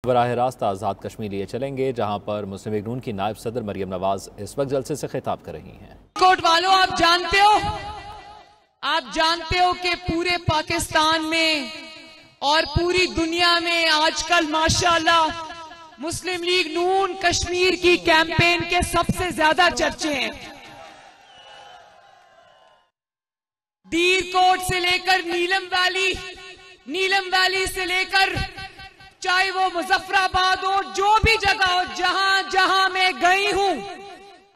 बराह रास्त आज़ाद कश्मीर लिए चलेंगे, जहां पर मुस्लिम लीग नून की नायब सदर मरियम नवाज इस वक्त जलसे से खिताब कर रही हैं। कोट वालों, आप जानते हो कि पूरे पाकिस्तान में और पूरी दुनिया में आजकल माशाअल्लाह मुस्लिम लीग नून कश्मीर की कैंपेन के सबसे ज्यादा चर्चे हैं। दीर कोट से लेकर नीलम वैली से लेकर चाहे वो मुजफ्फराबाद हो, जो भी जगह हो, जहां जहां मैं गई हूं,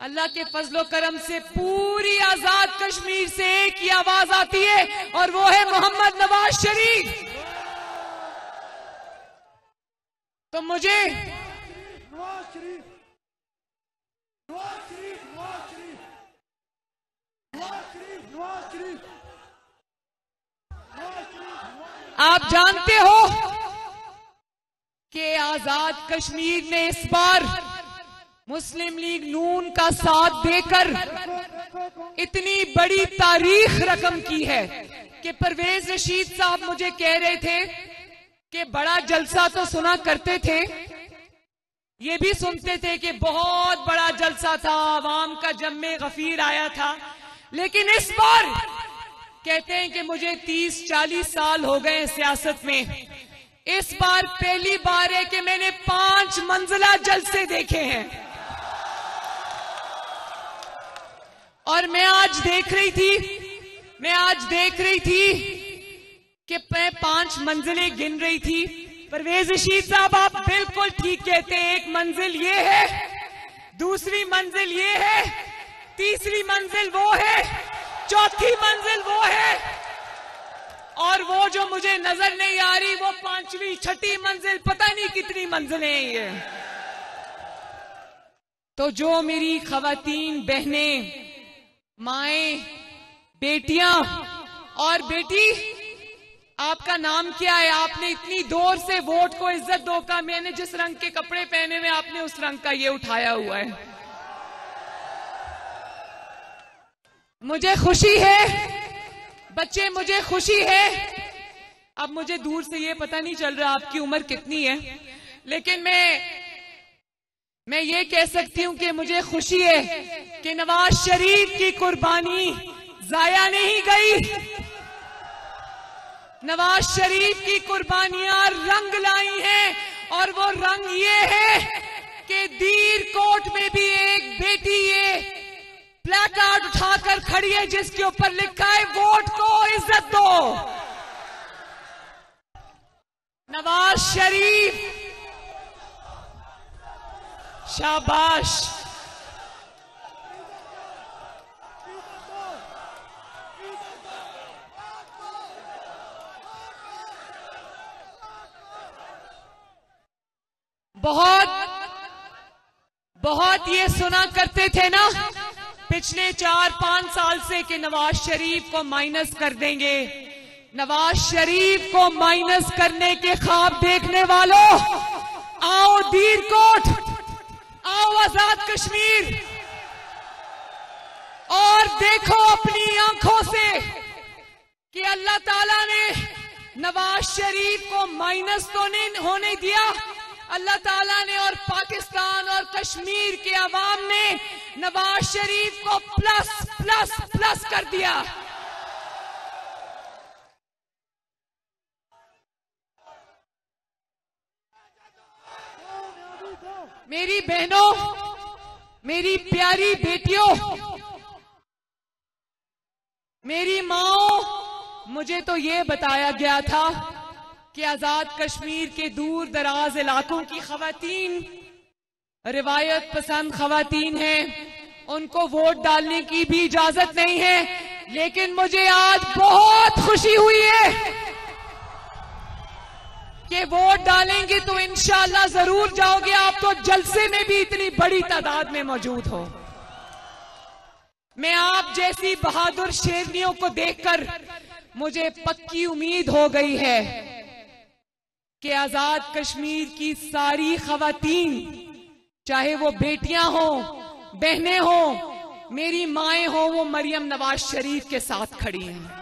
अल्लाह के फजलो करम से पूरी आजाद कश्मीर से एक ही आवाज आती है और वो है मोहम्मद नवाज शरीफ। तो मुझे आप जानते हो कि आजाद कश्मीर ने इस बार मुस्लिम लीग नून का साथ देकर इतनी बड़ी तारीख रकम की है कि परवेज रशीद साहब मुझे कह रहे थे कि बड़ा जलसा तो सुना करते थे, ये भी सुनते थे कि बहुत बड़ा जलसा था, आवाम का जम्मे गफीर आया था, लेकिन इस बार कहते हैं कि मुझे 30-40 साल हो गए सियासत में, इस बार पहली बार है कि मैंने 5 मंजिला जलसे देखे हैं। और मैं आज देख रही थी कि मैं 5 मंजिलें गिन रही थी। परवेज रशीद साहब, आप बिल्कुल ठीक कहते हैं। एक मंजिल ये है, दूसरी मंजिल ये है, तीसरी मंजिल वो है, चौथी मंजिल वो है, और वो जो मुझे नजर नहीं आ रही वो 5वीं 6ठी मंजिल, पता नहीं कितनी मंजिलें हैं ये। तो जो मेरी खवातीन, बहनें, माएं, बेटियां और बेटी, आपका नाम क्या है? आपने इतनी दूर से वोट को इज्जत दो का, मैंने जिस रंग के कपड़े पहने हुए आपने उस रंग का ये उठाया हुआ है। मुझे खुशी है बच्चे, मुझे खुशी है। अब मुझे दूर से ये पता नहीं चल रहा आपकी उम्र कितनी है, लेकिन मैं ये कह सकती हूं कि मुझे खुशी है कि नवाज शरीफ की कुर्बानी जाया नहीं गई। नवाज शरीफ की कुर्बानियां रंग लाई हैं, और वो रंग ये है कि दीर कोट में भी एक बेटी ये प्लेकार्ड उठाकर खड़ी है जिसके ऊपर लिखा है वोट को इज्जत दो। नवाज शरीफ, शाबाश। बहुत ये सुना करते थे ना पिछले 4-5 साल से कि नवाज शरीफ को माइनस कर देंगे। नवाज शरीफ को माइनस करने के ख्वाब देखने वालों, आओ दीर कोट, आओ आजाद कश्मीर, और देखो अपनी आंखों से कि अल्लाह ताला ने नवाज शरीफ को माइनस तो नहीं होने दिया, अल्लाह ताला ने और पाकिस्तान और कश्मीर के अवाम ने नवाज शरीफ को प्लस प्लस प्लस कर दिया। मेरी बहनों, मेरी प्यारी बेटियों, मेरी माओ, मुझे तो ये बताया गया था कि आजाद कश्मीर के दूर दराज इलाकों की खवातीन रिवायत पसंद खवातीन हैं, उनको वोट डालने की भी इजाजत नहीं है, लेकिन मुझे आज बहुत खुशी हुई है कि वोट डालेंगे तो इंशाअल्लाह जरूर जाओगे आप, तो जलसे में भी इतनी बड़ी तादाद में मौजूद हो। मैं आप जैसी बहादुर शेरनियों को देखकर मुझे पक्की उम्मीद हो गई है कि आजाद कश्मीर की सारी खवातीन, चाहे वो बेटियां हो, बहनें हो, मेरी माएं हो, वो मरियम नवाज शरीफ के साथ खड़ी हैं।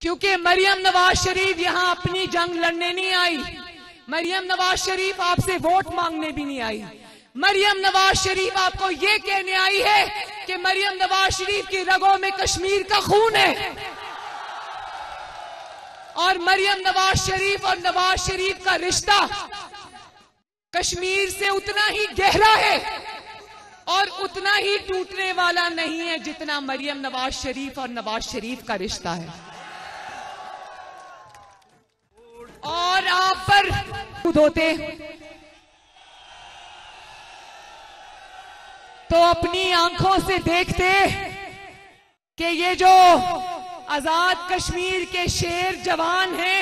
क्योंकि मरियम नवाज शरीफ यहां अपनी जंग लड़ने नहीं आई, मरियम नवाज शरीफ आपसे वोट मांगने भी नहीं आई। मरियम नवाज शरीफ आपको ये कहने आई है कि मरियम नवाज शरीफ की रगों में कश्मीर का खून है, और मरियम नवाज शरीफ और नवाज शरीफ का रिश्ता कश्मीर से उतना ही गहरा है और उतना ही टूटने वाला नहीं है जितना मरियम नवाज शरीफ और नवाज शरीफ का रिश्ता है। और आप पर होते तो अपनी आंखों से देखते कि ये जो आजाद कश्मीर के शेर जवान हैं,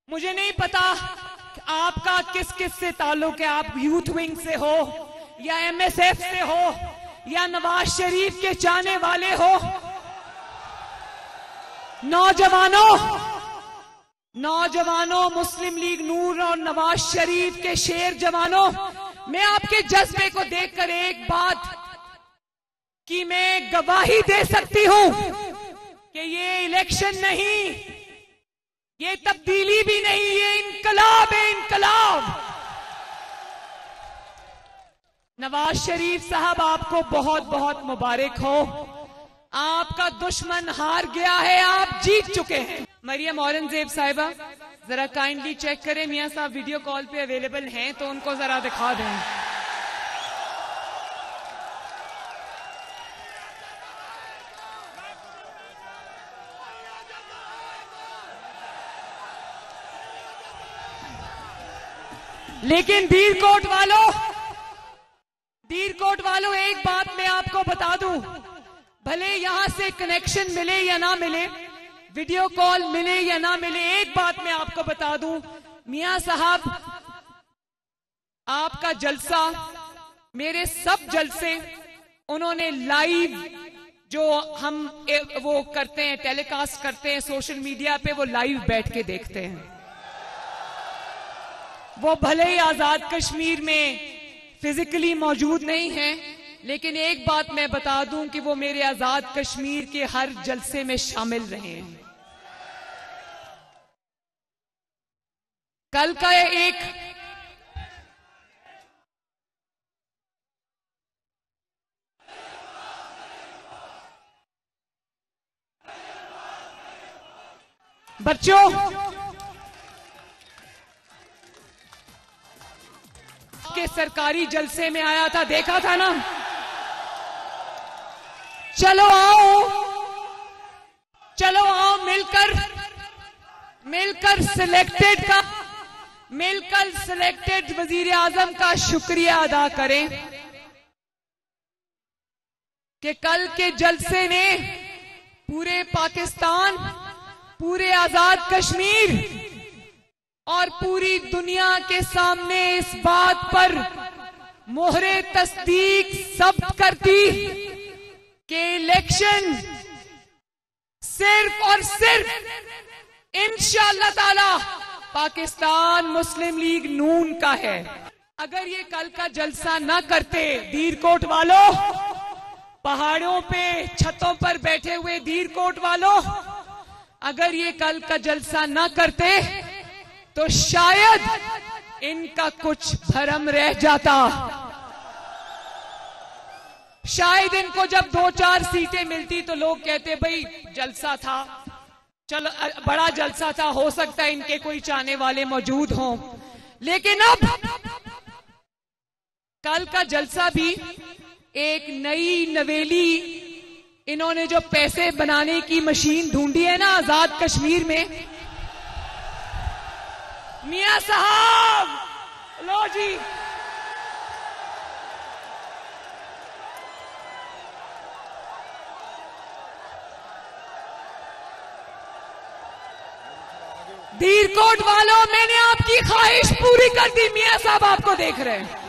मुझे नहीं पता आपका किस किस से ताल्लुक है, आप यूथ विंग से हो या एमएसएफ से हो या नवाज शरीफ के चाहने वाले हो। नौजवानों, मुस्लिम लीग नून और नवाज शरीफ के शेर जवानों, मैं आपके जज्बे को देखकर एक बात की मैं गवाही दे सकती हूं कि ये इलेक्शन नहीं, ये तब्दीली भी नहीं, ये इनकलाब है, इनकलाब। नवाज शरीफ साहब, आपको बहुत बहुत मुबारक हो। आपका दुश्मन हार गया है, आप जीत चुके हैं। मरियम औरंगजेब साहिबा, जरा काइंडली चेक करें, मियां साहब वीडियो कॉल पे अवेलेबल हैं तो उनको जरा दिखा दें। लेकिन दीरकोट वालों, एक बात मैं आपको बता दूं, भले यहां से कनेक्शन मिले या ना मिले, वीडियो कॉल मिले या ना मिले, एक बात मैं आपको बता दूं, मियां साहब आपका जलसा, मेरे सब जलसे उन्होंने लाइव जो हम वो करते हैं, टेलीकास्ट करते हैं सोशल मीडिया पे, वो लाइव बैठ के देखते हैं। वो भले ही आजाद कश्मीर में फिजिकली मौजूद नहीं है, लेकिन एक बात मैं बता दूं कि वो मेरे आजाद कश्मीर के हर जलसे में शामिल रहे हैं। कल का एक बच्चों, के सरकारी जलसे में आया था, देखा था ना। चलो आओ मिलकर सिलेक्टेड वजीर आजम का शुक्रिया अदा करें कि कल के जलसे ने पूरे पाकिस्तान, पूरे आजाद कश्मीर और पूरी दुनिया के सामने इस बात पर मोहरे तस्दीक सब्त कर दी कि इलेक्शन सिर्फ और सिर्फ इंशाअल्लाह ताला पाकिस्तान मुस्लिम लीग नून का है। अगर ये कल का जलसा ना करते, दीरकोट वालों, पहाड़ों पे छतों पर बैठे हुए दीरकोट वालों, अगर ये कल का जलसा ना करते तो शायद इनका कुछ भरम रह जाता। शायद इनको जब 2-4 सीटें मिलती तो लोग कहते भाई जलसा था, चलो बड़ा जलसा था, हो सकता है इनके कोई चाहने वाले मौजूद हों। लेकिन अब कल का जलसा भी एक नई नवेली, इन्होंने जो पैसे बनाने की मशीन ढूंढी है ना आजाद कश्मीर में, मियां साहब, लो जी, दीरकोट वालों, मैंने आपकी ख्वाहिश पूरी कर दी। मियां साहब आपको देख रहे हैं।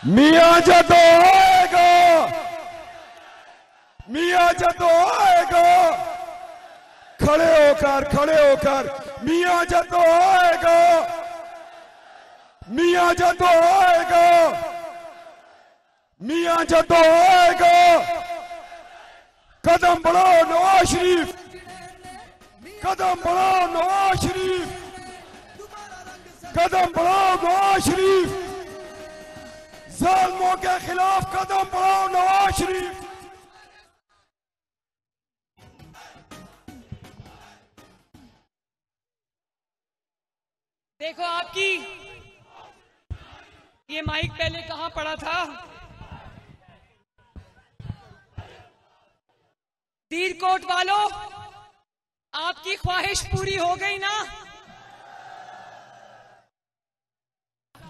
मियां जदों आएगा, मियां जदों आएगा, खड़े होकर मियां जदों आएगा, मियां जदों आएगा, मियां जदों आएगा, कदम बढ़ाओ नवाज शरीफ। कदम बढ़ाओ नवाज शरीफ, कदम बढ़ाओ नवाज शरीफ, जालिमों के खिलाफ कदम बढ़ाओ नवाज शरीफ। देखो आपकी ये माइक पहले कहां पड़ा था? दीरकोट वालों, आपकी ख्वाहिश पूरी हो गई ना?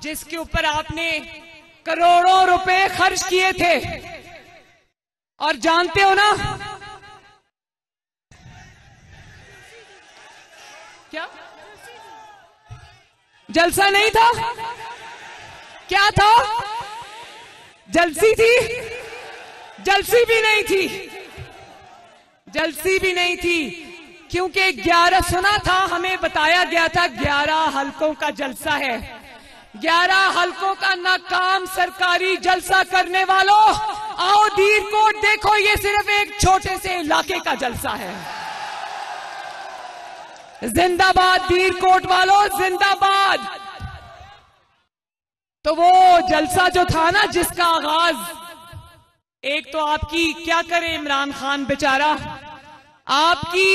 जिसके ऊपर आपने करोड़ों रुपए खर्च किए थे, और जानते हो ना क्या जलसा नहीं था? क्या था? जलसी थी? जलसी भी नहीं थी, जलसी भी नहीं थी, क्योंकि 11 सुना था, हमें बताया गया था 11 हलकों का जलसा है। 11 हलकों का नाकाम सरकारी जलसा करने वालों, आओ दीरकोट देखो, ये सिर्फ एक छोटे से इलाके का जलसा है। जिंदाबाद दीरकोट वालों, जिंदाबाद। तो वो जलसा जो था ना, जिसका आगाज, एक तो आपकी क्या करे इमरान खान बेचारा, आपकी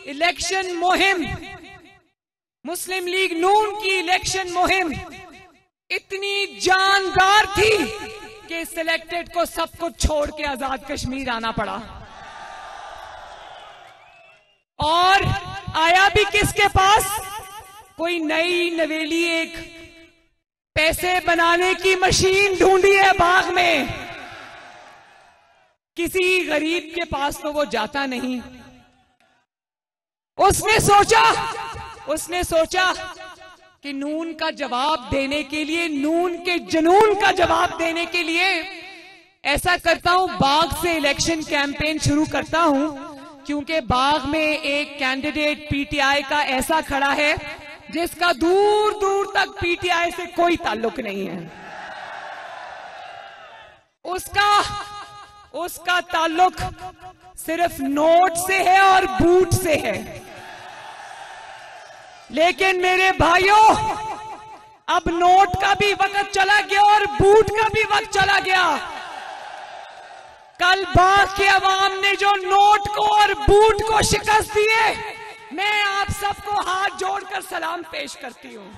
इलेक्शन मुहिम, मुस्लिम लीग नून की इलेक्शन मुहिम इतनी जानदार थी कि सिलेक्टेड को सब कुछ छोड़ के आजाद कश्मीर आना पड़ा। और आया भी किसके पास? कोई नई नवेली एक पैसे बनाने की मशीन ढूंढी है बाग में। किसी गरीब के पास तो वो जाता नहीं। उसने सोचा कि नून का जवाब देने के लिए, नून के जुनून का जवाब देने के लिए ऐसा करता हूं, बाग से इलेक्शन कैंपेन शुरू करता हूं, क्योंकि बाग में एक कैंडिडेट पीटीआई का ऐसा खड़ा है जिसका दूर दूर तक पीटीआई से कोई ताल्लुक नहीं है। उसका ताल्लुक सिर्फ नोट से है और बूट से है। लेकिन मेरे भाइयों, अब नोट का भी वक्त चला गया और बूट का भी वक्त चला गया। कल बाग के अवाम ने जो नोट को और बूट को शिकस्त दी है, मैं आप सबको हाथ जोड़कर सलाम पेश करती हूं।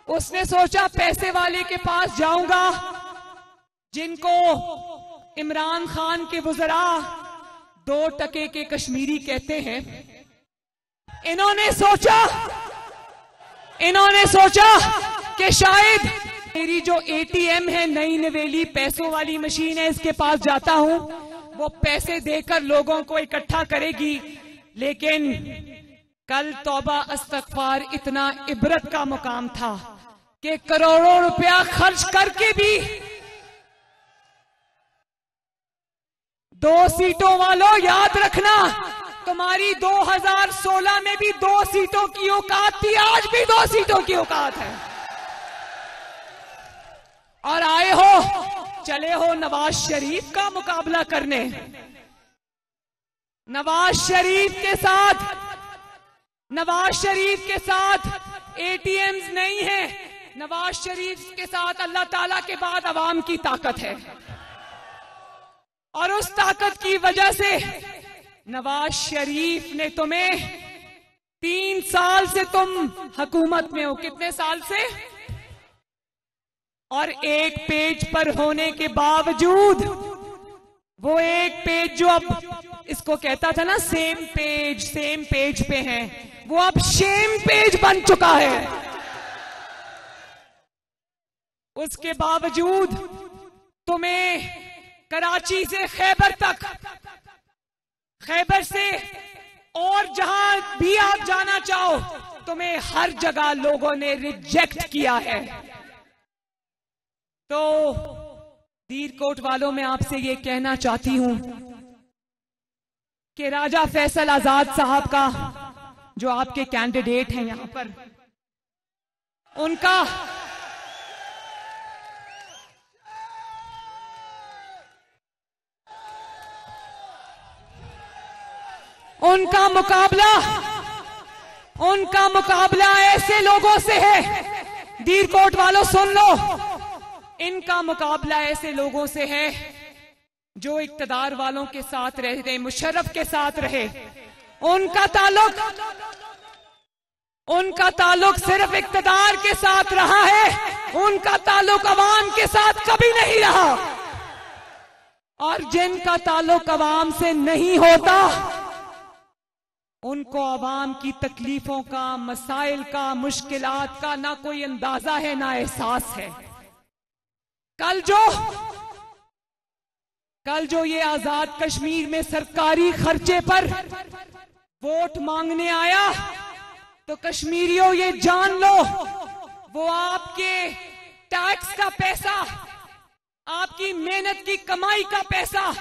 उसने सोचा पैसे वाले के पास जाऊंगा, जिनको इमरान खान के वुज़रा 2 टके के कश्मीरी कहते हैं। इन्होंने सोचा कि शायद मेरी जो एटीएम है, नई नवेली पैसों वाली मशीन है, इसके पास जाता हूं, वो पैसे देकर लोगों को इकट्ठा करेगी। लेकिन कल तौबा इस्तग़फ़ार इतना इबरत का मुकाम था कि करोड़ों रुपया खर्च करके भी 2 सीटों वालों, याद रखना, तुम्हारी 2016 में भी 2 सीटों की औकात थी, आज भी 2 सीटों की औकात है। और आए हो, चले हो नवाज शरीफ का मुकाबला करने। नवाज शरीफ के साथ एटीएम्स नहीं है, नवाज शरीफ के साथ अल्लाह ताला के बाद अवाम की ताकत है। और उस ताकत की वजह से नवाज शरीफ ने तुम्हें 3 साल से तुम हुकूमत में हो, कितने साल से? और एक पेज पर होने के बावजूद, वो एक पेज जो अब इसको कहता था ना सेम पेज पे हैं, वो अब शेम पेज बन चुका है। उसके बावजूद तुम्हें कराची से खैबर तक, खैबर से और जहां भी आप जाना चाहो, तुम्हें हर जगह लोगों ने रिजेक्ट किया है। तो दीरकोट वालों, मैं आपसे ये कहना चाहती हूं कि राजा फैसल आजाद साहब का, जो आपके कैंडिडेट हैं यहां पर, उनका उनका मुकाबला ऐसे लोगों से है, दीरकोट वालों सुन लो, इनका मुकाबला ऐसे लोगों से है जो इक्तदार वालों के साथ रहे, मुशर्रफ के साथ रहे। उनका ताल्लुक सिर्फ इक्तदार के साथ रहा है, उनका ताल्लुक अवाम के साथ कभी नहीं रहा। और जिनका ताल्लुक अवाम से नहीं होता उनको अवाम की तकलीफों का, मसाइल का, मुश्किलात का ना कोई अंदाजा है ना एहसास है। कल जो ये आजाद कश्मीर में सरकारी खर्चे पर वोट मांगने आया, तो कश्मीरियों ये जान लो, वो आपके टैक्स का पैसा, आपकी मेहनत की कमाई का पैसा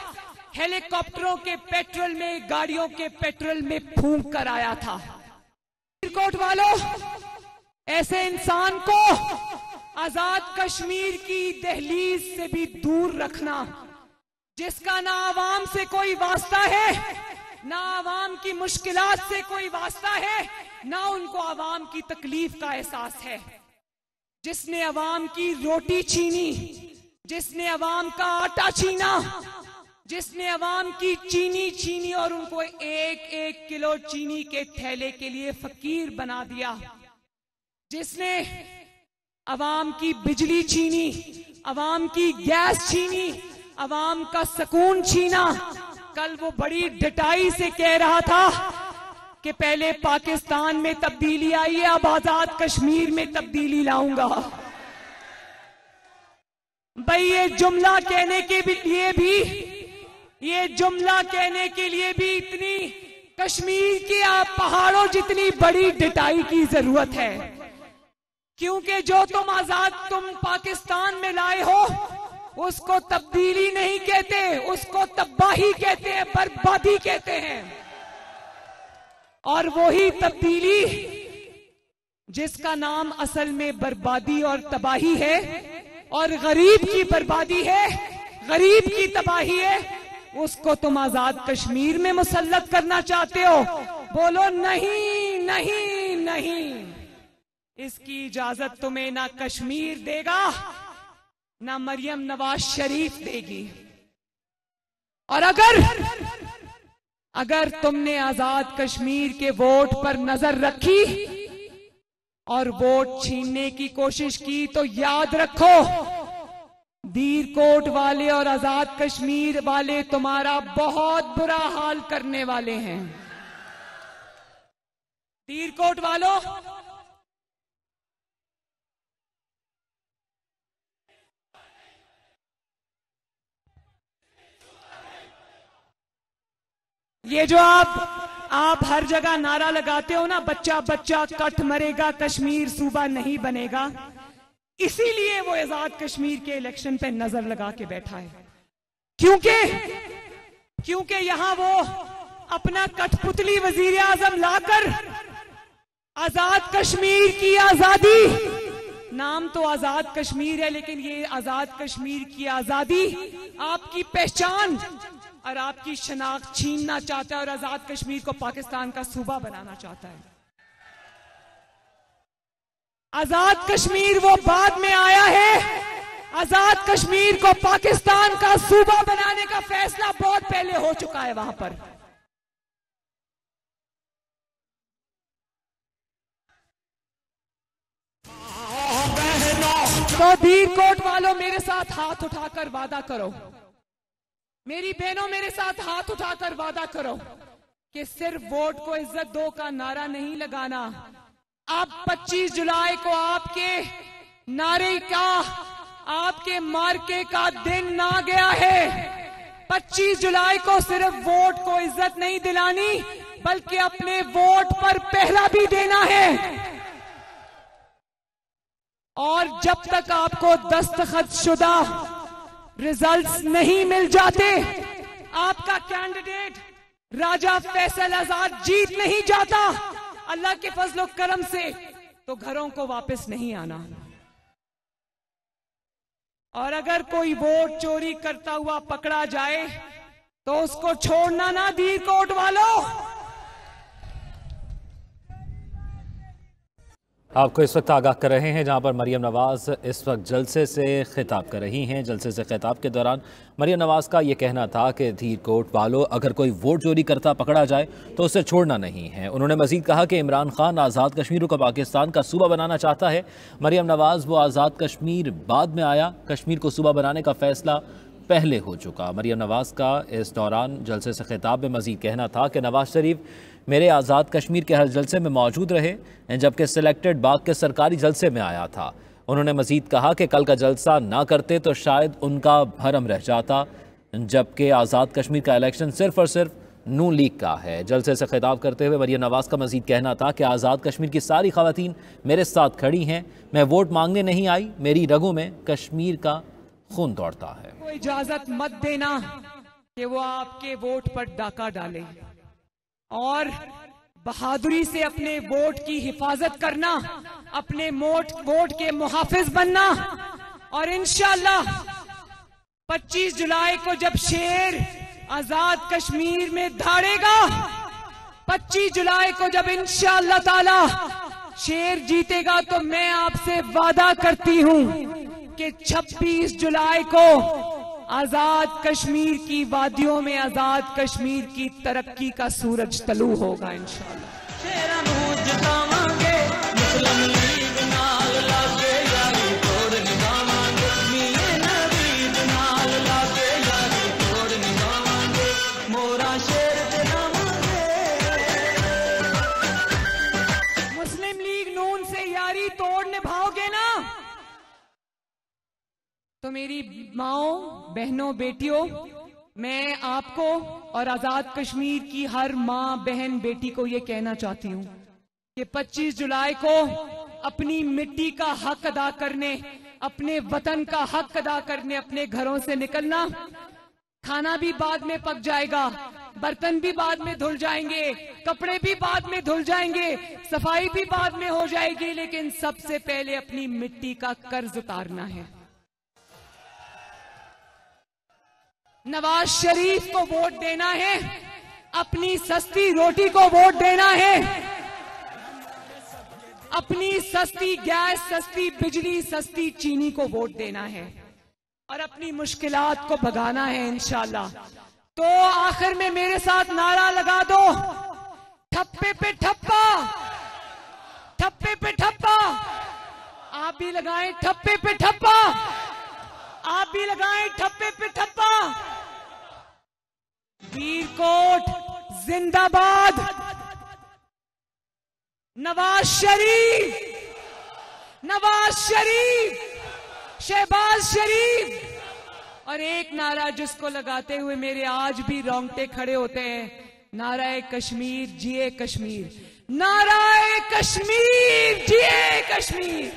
हेलीकॉप्टरों के पेट्रोल में, गाड़ियों के पेट्रोल में फूंक कर आया था। दीरकोट वालों, ऐसे इंसान को आजाद कश्मीर की दहलीज से भी दूर रखना, जिसका ना आवाम से कोई वास्ता है, ना आवाम की मुश्किलात से कोई वास्ता है, ना उनको आवाम की तकलीफ का एहसास है। जिसने आवाम की रोटी छीनी, जिसने आवाम का आटा छीना, जिसने आवाम की चीनी छीनी और उनको 1-1 किलो चीनी के थैले के लिए फकीर बना दिया, जिसने आवाम की बिजली छीनी, आवाम की गैस छीनी, आवाम का सुकून छीना, कल वो बड़ी डटाई से कह रहा था कि पहले पाकिस्तान में तब्दीली आई है, अब आजाद कश्मीर में तब्दीली लाऊंगा। भाई ये जुमला कहने के लिए भी इतनी कश्मीर के पहाड़ों जितनी बड़ी डटाई की जरूरत है, क्योंकि जो तुम पाकिस्तान में लाए हो उसको तब्दीली नहीं कहते, उसको तबाही कहते हैं, बर्बादी कहते हैं। और वही तब्दीली जिसका नाम असल में बर्बादी और तबाही है, और गरीब की बर्बादी है, गरीब की तबाही है, उसको तुम आजाद कश्मीर में मुसल्लत करना चाहते हो। बोलो नहीं नहीं नहीं, इसकी इजाजत तुम्हें ना कश्मीर देगा, ना मरियम नवाज शरीफ देगी। और अगर तुमने आजाद कश्मीर के वोट पर नजर रखी और वोट छीनने की कोशिश की, तो याद रखो, दीरकोट वाले और आजाद कश्मीर वाले तुम्हारा बहुत बुरा हाल करने वाले हैं। दीरकोट वालों, ये जो आप हर जगह नारा लगाते हो ना, बच्चा बच्चा कट मरेगा, कश्मीर सूबा नहीं बनेगा, इसीलिए वो आजाद कश्मीर के इलेक्शन पे नजर लगा के बैठा है। क्योंकि यहां वो अपना कठपुतली वजीर आजम लाकर आजाद कश्मीर की आजादी, नाम तो आजाद कश्मीर है, लेकिन ये आजाद कश्मीर की आजादी आपकी पहचान और आपकी शनाख्त छीनना चाहता है और आजाद कश्मीर को पाकिस्तान का सूबा बनाना चाहता है। आजाद कश्मीर वो बाद में आया है, आजाद कश्मीर को पाकिस्तान का सूबा बनाने का फैसला बहुत पहले हो चुका है वहां पर। तो दीरकोट वालों, मेरे साथ हाथ उठाकर वादा करो, मेरी बहनों मेरे साथ हाथ उठाकर वादा करो कि सिर्फ वोट को इज्जत दो का नारा नहीं लगाना। अब 25 जुलाई को आपके नारे का, आपके मार्के का दिन आ गया है। 25 जुलाई को सिर्फ वोट को इज्जत नहीं दिलानी, बल्कि अपने वोट पर पहरा भी देना है। और जब तक आपको दस्तखत शुदा रिजल्ट्स नहीं मिल जाते, आपका कैंडिडेट राजा फैसल आजाद जीत नहीं जाता अल्लाह के फजलो करम से, तो घरों को वापस नहीं आना। और अगर कोई वोट चोरी करता हुआ पकड़ा जाए तो उसको छोड़ना ना दीरकोट वालों, आपको इस वक्त आगाह कर रहे हैं जहां पर मरियम नवाज इस वक्त जलसे से खिताब कर रही हैं। जलसे से खिताब के दौरान मरियम नवाज का ये कहना था कि धीर कोट वालों, अगर कोई वोट चोरी करता पकड़ा जाए तो उसे छोड़ना नहीं है। उन्होंने मजीद कहा कि इमरान खान आज़ाद कश्मीर को पाकिस्तान का सूबा बनाना चाहता है। मरियम नवाज, वो आज़ाद कश्मीर बाद में आया, कश्मीर को सूबा बनाने का फैसला पहले हो चुका। मरियम नवाज का इस दौरान जलसे से खिताब में मजीद कहना था कि नवाज शरीफ मेरे आज़ाद कश्मीर के हर जलसे में मौजूद रहे, जबकि सिलेक्टेड बाग के सरकारी जलसे में आया था। उन्होंने मजीद कहा कि कल का जलसा ना करते तो शायद उनका भरम रह जाता, जबकि आज़ाद कश्मीर का इलेक्शन सिर्फ और सिर्फ नून लीग का है। जलसे से खिताब करते हुए मरियम नवाज का मजीद कहना था कि आज़ाद कश्मीर की सारी खवातीन मेरे साथ खड़ी हैं। मैं वोट मांगने नहीं आई, मेरी रगों में कश्मीर का खून दौड़ता है। कोई इजाजत मत देना कि वो आपके वोट पर डाका डाले, और बहादुरी से अपने वोट की हिफाजत करना, अपने वोट के मुहाफिज बनना। और इंशाअल्लाह 25 जुलाई को जब शेर आजाद कश्मीर में धाड़ेगा, 25 जुलाई को जब इंशाअल्लाह ताला शेर जीतेगा, तो मैं आपसे वादा करती हूं कि 26 जुलाई को आजाद कश्मीर की वादियों में आजाद कश्मीर की तरक्की का सूरज तलू होगा इंशाअल्लाह। मुस्लिम लीग नून से यारी तोड़ निभाओगे ना, तो मेरी माओ, बहनों, बेटियों, मैं आपको और आजाद कश्मीर की हर माँ, बहन, बेटी को ये कहना चाहती हूँ कि 25 जुलाई को अपनी मिट्टी का हक अदा करने, अपने वतन का हक अदा करने अपने घरों से निकलना। खाना भी बाद में पक जाएगा, बर्तन भी बाद में धुल जाएंगे, कपड़े भी बाद में धुल जाएंगे, सफाई भी बाद में हो जाएगी, लेकिन सबसे पहले अपनी मिट्टी का कर्ज उतारना है। नवाज शरीफ को वोट देना है, अपनी सस्ती रोटी को वोट देना है, अपनी सस्ती गैस, सस्ती बिजली, सस्ती चीनी को वोट देना है, और अपनी मुश्किलात को भगाना है इंशाअल्लाह। तो आखिर में मेरे साथ नारा लगा दो, ठप्पे पे ठप्पा, ठप्पे पे ठप्पा। आप भी लगाएं ठप्पे पे ठप्पा, आप भी लगाएं ठप्पे पे ठप्पा। धीर कोट जिंदाबाद, नवाज शरीफ, नवाज शरीफ, शहबाज शरीफ। और एक नारा जिसको लगाते हुए मेरे आज भी रोंगटे खड़े होते हैं, नाराए कश्मीर जिए कश्मीर, नाराए कश्मीर जिए कश्मीर।